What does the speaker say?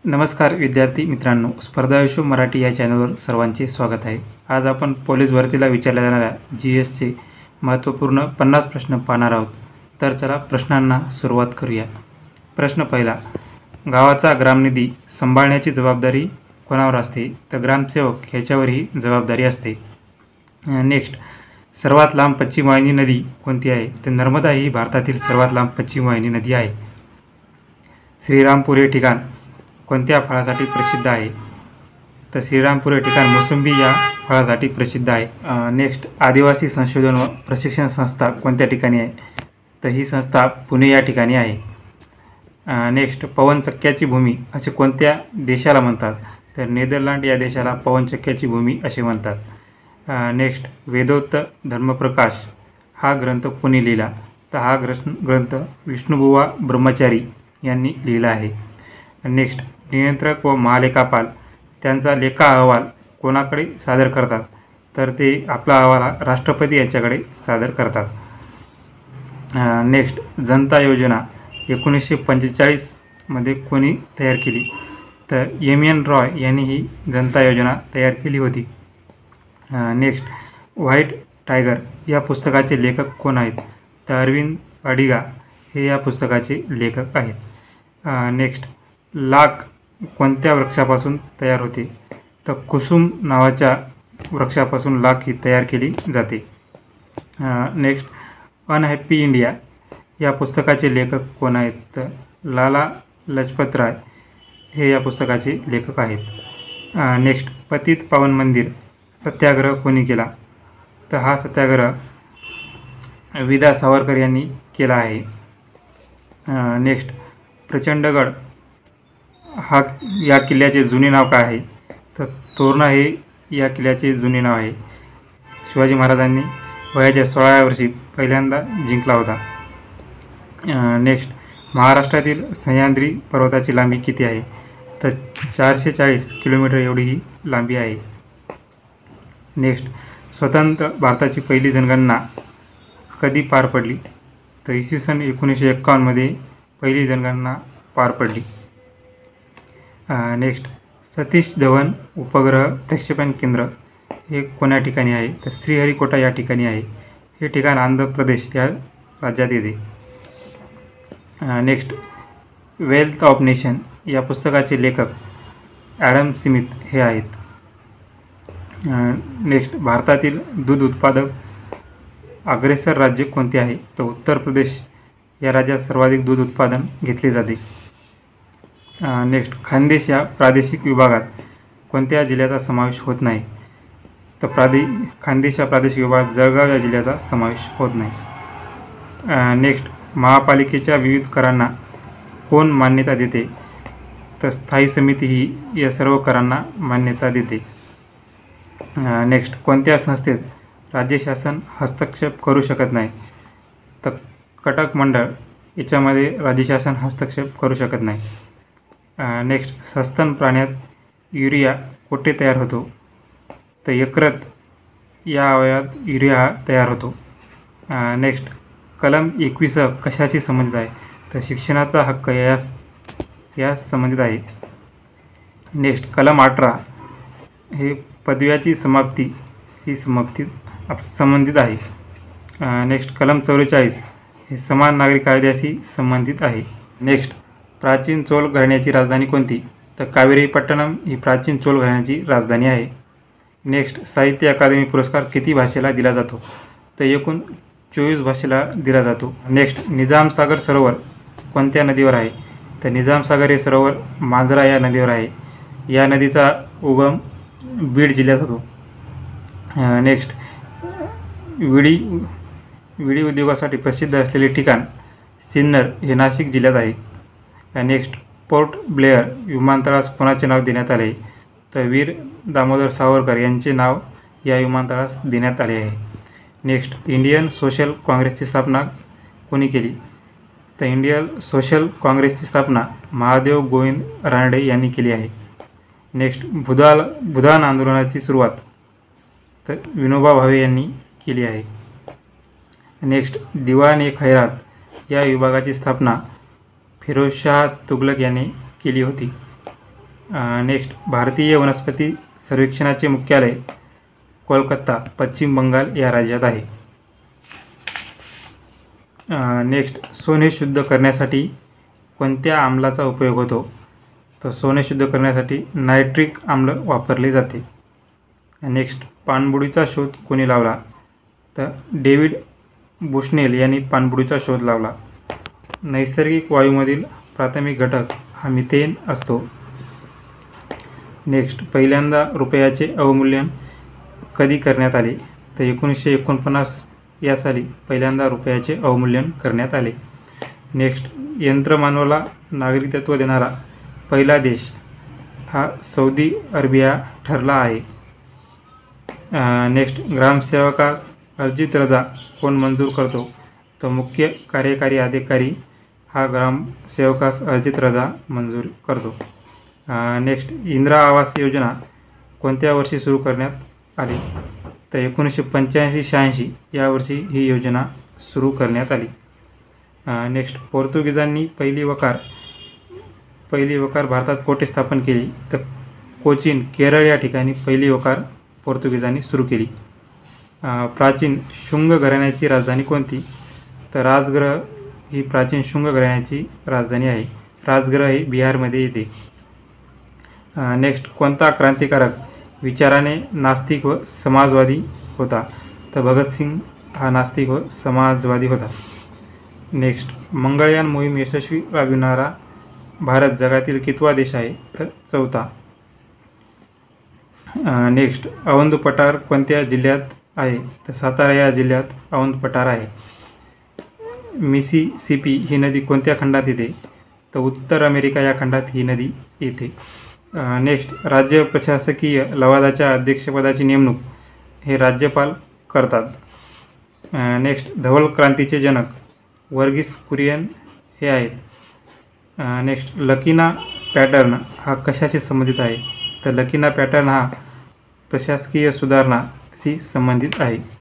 नमस्कार विद्यार्थी मित्रांनो, स्पर्धाविश्व मराठी या चॅनलवर सर्वांचे स्वागत आहे. आज आपण पोलीस भरतीला विचारल्या जाणाऱ्या GSचे महत्त्वपूर्ण 50 प्रश्न पाहणार आहोत. तर चला प्रश्नांना सुरुवात करूया. प्रश्न पहिला, गावाचा ग्रामनिधी सांभाळण्याची जबाबदारी कोणावर असते? तर ग्रामसेवक ह्याच्यावर ही जबाबदारी असते. नेक्स्ट, सर्वात लांब पश्चिम वाहिनी नदी कोणती आहे? तर नर्मदा ही भारतातील सर्वात लांब पश्चिम वाहिनी नदी आहे. श्रीरामपूर हे ठिकाण कोणत्या फळासाठी प्रसिद्ध आहे? तर श्रीरामपूर हे ठिकाण मोसंबी या फळासाठी प्रसिद्ध आहे. नेक्स्ट, आदिवासी संशोधन व प्रशिक्षण संस्था कोणत्या ठिकाणी आहे? तर ही संस्था पुणे या ठिकाणी आहे. नेक्स्ट, पवनचक्क्याची भूमी असे कोणत्या देशाला म्हणतात? तर नेदरलँड या देशाला पवनचक्क्याची भूमी असे म्हणतात. नेक्स्ट, वेदोक्त धर्मप्रकाश हा ग्रंथ कोणी लिहिला? तर हा ग्रंथ विष्णुबुवा ब्रह्मचारी यांनी लिहिला आहे. नेक्स्ट, नियंत्रक व महालेखापाल त्यांचा लेखा अहवाल कोणाकडे सादर करतात? तर ते आपला अहवाल राष्ट्रपती यांच्याकडे सादर करतात. नेक्स्ट, जनता योजना 1945मध्ये कोणी तयार केली? तर M.N. रॉय यांनी ही जनता योजना तयार केली होती. नेक्स्ट, व्हाईट टायगर या पुस्तकाचे लेखक कोण आहेत? तर अरविंद अडिगा हे या पुस्तकाचे लेखक आहेत. नेक्स्ट, लाख कोणत्या वृक्षापासून तयार होते? तर कुसुम नावाच्या वृक्षापासून लाख ही तयार केली जाते. नेक्स्ट, अनहॅपी इंडिया या पुस्तकाचे लेखक कोण आहेत? तर लाला लजपत राय हे या पुस्तकाचे लेखक आहेत. नेक्स्ट, पतित पावन मंदिर सत्याग्रह कोणी केला? तर हा सत्याग्रह विदा सावरकर यांनी केला आहे. नेक्स्ट, प्रचंडगड हा या किल्ल्याचे जुने नाव काय आहे? तर तोरणा हे या किल्ल्याचे जुने नाव आहे. शिवाजी महाराजांनी वयाच्या 16व्या वर्षी पहिल्यांदा जिंकला होता. नेक्स्ट, महाराष्ट्रातील सह्याद्री पर्वताची लांबी किती आहे? तर 440 किलोमीटर एवढी ही लांबी आहे. नेक्स्ट, स्वतंत्र भारताची पहिली जनगणना कधी पार पडली? तर इसवी 1951मध्ये पहिली जनगणना पार पडली. नेक्स्ट, सतीश धवन उपग्रह प्रक्षेपण केंद्र हे कोण्या ठिकाणी आहे? तर श्रीहरिकोटा या ठिकाणी आहे. हे ठिकाण आंध्र प्रदेश या राज्यात येते. नेक्स्ट, वेल्थ ऑफ नेशन या पुस्तकाचे लेखक ॲडम स्मिथ हे आहेत. नेक्स्ट, भारतातील दूध उत्पादक अग्रेसर राज्य कोणते आहे? तर उत्तर प्रदेश या राज्यात सर्वाधिक दूध उत्पादन घेतले जाते. नेक्स्ट, खानदेश या प्रादेशिक विभागात कोणत्या जिल्ह्याचा समावेश होत नाही? तर खानदेश या प्रादेशिक विभागात जळगाव या जिल्ह्याचा समावेश होत नाही. नेक्स्ट, महापालिकेच्या विविध करांना कोण मान्यता देते? तर स्थायी समिती ही या सर्व करांना मान्यता देते. नेक्स्ट, कोणत्या संस्थेत राज्य शासन हस्तक्षेप करू शकत नाही? तर कटक मंडळ याच्यामध्ये राज्य शासन हस्तक्षेप करू शकत नाही. नेक्स्ट, सस्तन प्राण्यात युरिया कुठे तयार होतो? तर यकृत या अवयवात युरिया तयार होतो. नेक्स्ट, कलम 21 कशाशी संबंधित आहे? तर शिक्षणाचा हक्क यास संबंधित आहे. नेक्स्ट, कलम 18 हे पदव्याची समाप्तीशी संबंधित आहे. नेक्स्ट, कलम 44 हे समान नागरिक कायद्याशी संबंधित आहे. नेक्स्ट, प्राचीन चोल घराण्याची राजधानी कोणती? तर कावेरीपट्टणम ही प्राचीन चोल घराण्याची राजधानी आहे. नेक्स्ट, साहित्य अकादमी पुरस्कार किती भाषेला दिला जातो? तर एकूण 24 भाषेला दिला जातो. नेक्स्ट, निजामसागर सरोवर कोणत्या नदीवर आहे? तर निजामसागर हे सरोवर मांजरा या नदीवर आहे. या नदीचा उगम बीड जिल्ह्यात होतो. नेक्स्ट, विडी उद्योगासाठी प्रसिद्ध असलेले ठिकाण सिन्नर हे नाशिक जिल्ह्यात आहे. नेक्स्ट, पोर्ट ब्लेअर विमानतळास कोणाचे नाव देण्यात आले? तर वीर दामोदर सावरकर यांचे नाव या विमानतळास देण्यात आले आहे. नेक्स्ट, इंडियन सोशल काँग्रेसची स्थापना कोणी केली? तर इंडियन सोशल काँग्रेसची स्थापना महादेव गोविंद रानडे यांनी केली आहे. नेक्स्ट, भूदान आंदोलनाची सुरुवात तर विनोबा भावे यांनी केली आहे. नेक्स्ट, दिवाण-ए-खैरात या विभागाची स्थापना फिरोजशाह तुघलक यांनी केली होती. नेक्स्ट भारतीय वनस्पती सर्वेक्षणाचे मुख्यालय कोलकाता पश्चिम बंगाल या राज्यात आहे. नेक्स्ट सोने शुद्ध करण्यासाठी कोणत्या आम्लाचा उपयोग होतो? तर सोने शुद्ध करण्यासाठी नायट्रिक आम्ल वापरले जाते. नेक्स्ट पाणबुडीचा शोध कोणी लावला? तर डेव्हिड बुशनेल यांनी पाणबुडीचा शोध लावला. नैसर्गिक वायूमधील प्राथमिक घटक हा मिथेन असतो. नेक्स्ट पहिल्यांदा रुपयाचे अवमूल्यन कधी करण्यात आले? तर 1949 या साली पहिल्यांदा रुपयाचे अवमूल्यन करण्यात आले. नेक्स्ट यंत्रमानवाला नागरिकत्व देणारा पहिला देश हा सौदी अरेबिया ठरला आहे. नेक्स्ट ग्रामसेवकास अर्जित रजा कोण मंजूर करतो? तर मुख्य कार्यकारी अधिकारी हा ग्रामसेवकास अर्जित रजा मंजूर करतो. नेक्स्ट इंदिरा आवास योजना कोणत्या वर्षी सुरू करण्यात आली? तर 1985-86 या वर्षी ही योजना सुरू करण्यात आली. नेक्स्ट पोर्तुगीजांनी पहिली वकार भारतात कोठे स्थापन केली? तर कोचीन केरळ या ठिकाणी पहिली वकार पोर्तुगीजांनी सुरू केली. प्राचीन शुंग घराण्याची राजधानी कोणती? तर राजगृह ही प्राचीन शुंग घराण्याची राजधानी आहे. राजगृह हे बिहारमध्ये येते. नेक्स्ट कोणता क्रांतिकारक विचाराने नास्तिक व समाजवादी होता? तर भगतसिंग हा नास्तिक व समाजवादी होता. नेक्स्ट मंगळयान मोहीम यशस्वी राबविणारा भारत जगातील कितवा देश आहे? तर 4था. नेक्स्ट औंध पठार कोणत्या जिल्ह्यात आहे? तर सातारा या जिल्ह्यात औंध पठार आहे. मिसिसिपी ही नदी कोणत्या खंडात येते? तर उत्तर अमेरिका या खंडात ही नदी येते. नेक्स्ट राज्य प्रशासकीय लवादाच्या अध्यक्षपदाची नेमणूक हे राज्यपाल करतात. नेक्स्ट धवल क्रांतीचे जनक वर्गीस कुरियन हे आहेत. नेक्स्ट लकीना पॅटर्न हा कशाशी संबंधित आहे? तर लकीना पॅटर्न हा प्रशासकीय सुधारणाशी संबंधित आहे.